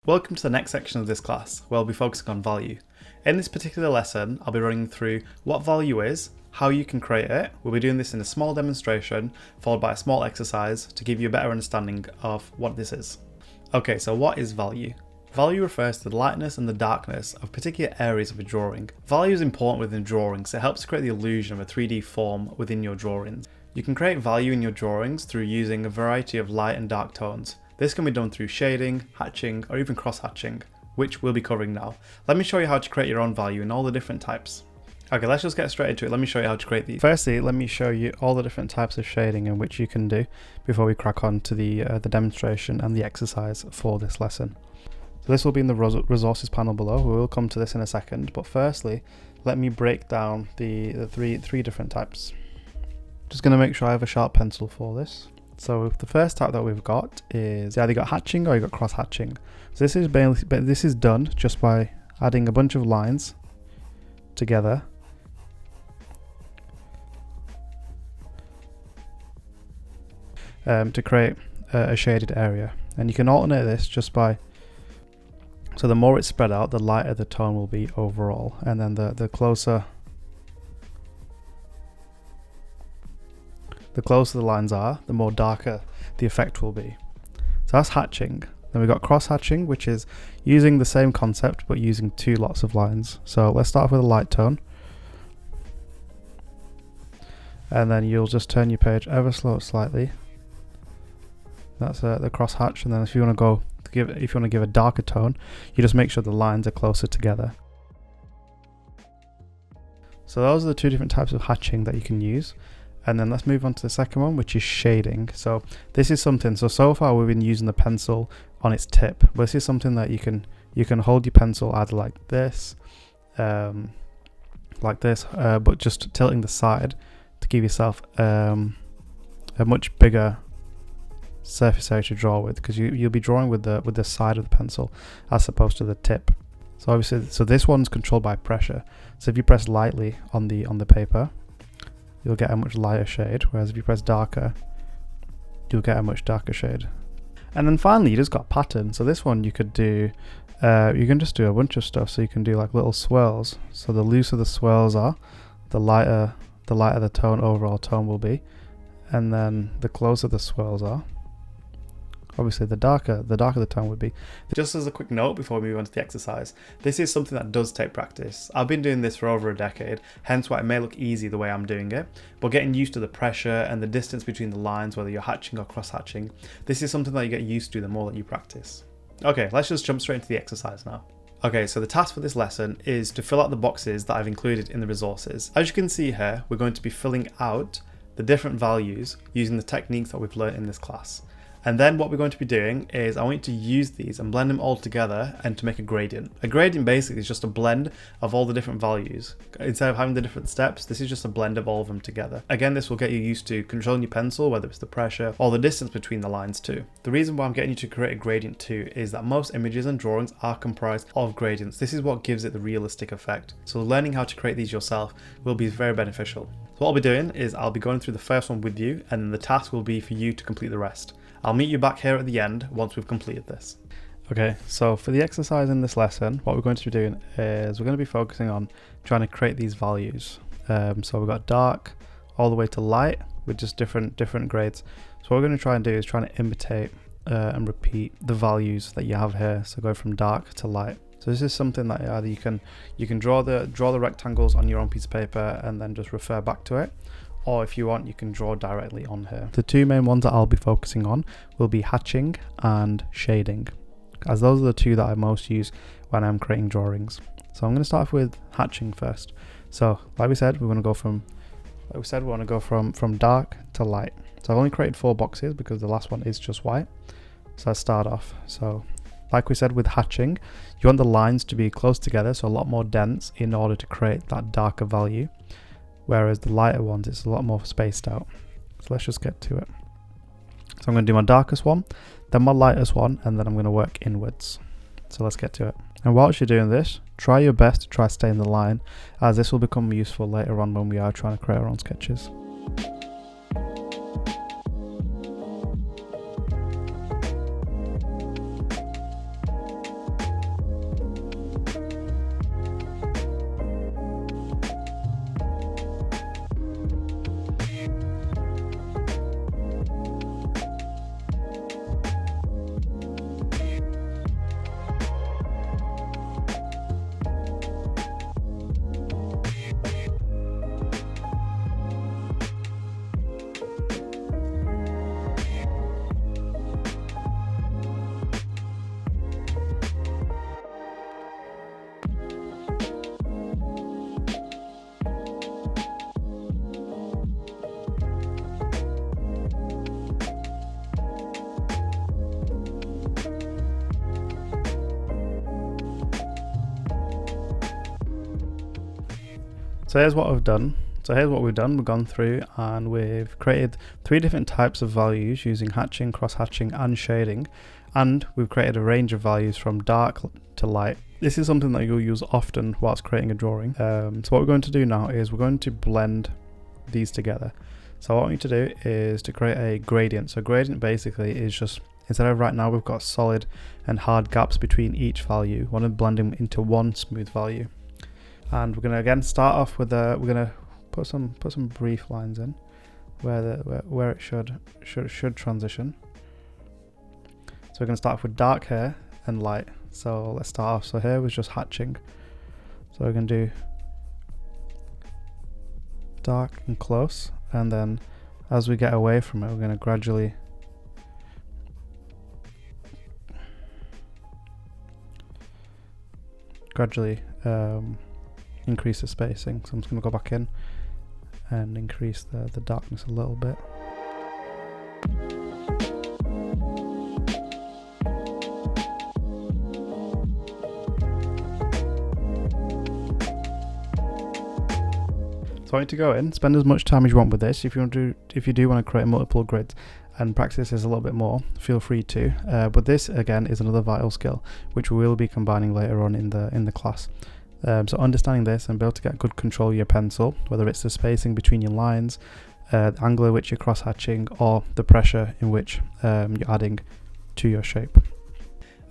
Welcome to the next section of this class, where I'll be focusing on value. In this particular lesson, I'll be running through what value is, how you can create it. We'll be doing this in a small demonstration, followed by a small exercise to give you a better understanding of what this is. Okay, so what is value? Value refers to the lightness and the darkness of particular areas of a drawing. Value is important within drawings. It helps to create the illusion of a 3D form within your drawings. You can create value in your drawings through using a variety of light and dark tones. This can be done through shading, hatching, or even cross-hatching, which we'll be covering now. Let me show you how to create your own value in all the different types. Okay, let's just get straight into it. Let me show you how to create these. Firstly, let me show you all the different types of shading in which you can do before we crack on to the demonstration and the exercise for this lesson. So this will be in the resources panel below. We will come to this in a second, but firstly, let me break down the three different types. Just going to make sure I have a sharp pencil for this. So the first type that we've got is either got hatching or you got cross hatching. So this is done just by adding a bunch of lines together to create a shaded area. And you can alternate this just by, so the more it's spread out, the lighter the tone will be overall, and then the closer the lines are, the more darker the effect will be. So that's hatching. Then we've got cross hatching, which is using the same concept but using two lots of lines. So let's start off with a light tone, and then you'll just turn your page ever so slightly. That's the cross hatch. And then if you want to give a darker tone, you just make sure the lines are closer together. So those are the two different types of hatching that you can use. And then let's move on to the second one, which is shading. So this is something, so far we've been using the pencil on its tip, but this is something that you can hold your pencil either like this, but just tilting the side to give yourself a much bigger surface area to draw with, because you'll be drawing with the side of the pencil as opposed to the tip. So obviously, so this one's controlled by pressure. So if you press lightly on the paper, you'll get a much lighter shade, whereas if you press darker, you'll get a much darker shade. And then finally, you just got pattern. So this one you could do, you can just do a bunch of stuff. So you can do like little swirls. So the looser the swirls are, the lighter the overall tone will be. And then the closer the swirls are, obviously the darker the tone would be. Just as a quick note before we move on to the exercise, this is something that does take practice. I've been doing this for over a decade, hence why it may look easy the way I'm doing it, but getting used to the pressure and the distance between the lines, whether you're hatching or cross hatching, this is something that you get used to the more that you practice. Okay, let's just jump straight into the exercise now. Okay, so the task for this lesson is to fill out the boxes that I've included in the resources. As you can see here, we're going to be filling out the different values using the techniques that we've learned in this class. And then what we're going to be doing is I want you to use these and blend them all together and to make a gradient. A gradient basically is just a blend of all the different values. Instead of having the different steps, this is just a blend of all of them together. Again, this will get you used to controlling your pencil, whether it's the pressure or the distance between the lines too. The reason why I'm getting you to create a gradient too is that most images and drawings are comprised of gradients. This is what gives it the realistic effect. So learning how to create these yourself will be very beneficial. So what I'll be doing is I'll be going through the first one with you, and then the task will be for you to complete the rest. I'll meet you back here at the end once we've completed this. Okay, so for the exercise in this lesson, what we're going to be doing is we're going to be focusing on trying to create these values. So we've got dark all the way to light with just different grades. So what we're going to try and do is trying to imitate and repeat the values that you have here. So go from dark to light. So this is something that either you can draw the rectangles on your own piece of paper and then just refer back to it, or if you want, you can draw directly on here. The two main ones that I'll be focusing on will be hatching and shading, as those are the two that I most use when I'm creating drawings. So I'm going to start off with hatching first. So like we said, we want to go from dark to light. So I've only created 4 boxes because the last one is just white. So I start off. So like we said with hatching, you want the lines to be close together, so a lot more dense in order to create that darker value. Whereas the lighter ones, it's a lot more spaced out. So let's just get to it. So I'm going to do my darkest one, then my lightest one, and then I'm going to work inwards. So let's get to it. And whilst you're doing this, try your best to try to stay in the line, as this will become useful later on when we are trying to create our own sketches. So here's what we've done. We've gone through and we've created 3 different types of values using hatching, cross hatching and shading, and we've created a range of values from dark to light. This is something that you'll use often whilst creating a drawing. So what we're going to do now is we're going to blend these together. So what I want you to do is to create a gradient. So gradient basically is just, instead of right now we've got solid and hard gaps between each value, we want to blend them into one smooth value. And we're going to again start off with we're going to put some brief lines in where it should transition. So we're going to start off with dark here and light. So let's start off. So here was just hatching. So we're going to do dark and close, and then as we get away from it, we're going to gradually increase the spacing. So I'm just going to go back in and increase the darkness a little bit. So I want you to go in, spend as much time as you want with this. If you do want to create multiple grids and practice this a little bit more, feel free to. But this again is another vital skill which we will be combining later on in the class. So understanding this and be able to get good control of your pencil, whether it's the spacing between your lines, the angle at which you're cross hatching, or the pressure in which you're adding to your shape.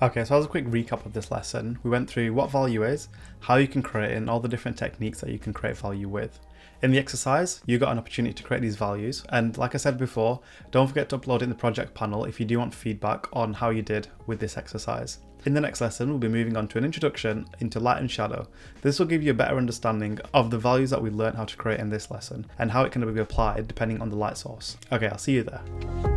Okay, so as a quick recap of this lesson, we went through what value is, how you can create it, and all the different techniques that you can create value with. In the exercise, you got an opportunity to create these values, and like I said before, don't forget to upload it in the project panel if you do want feedback on how you did with this exercise. In the next lesson, we'll be moving on to an introduction into light and shadow. This will give you a better understanding of the values that we learned how to create in this lesson and how it can be applied depending on the light source. Okay, I'll see you there.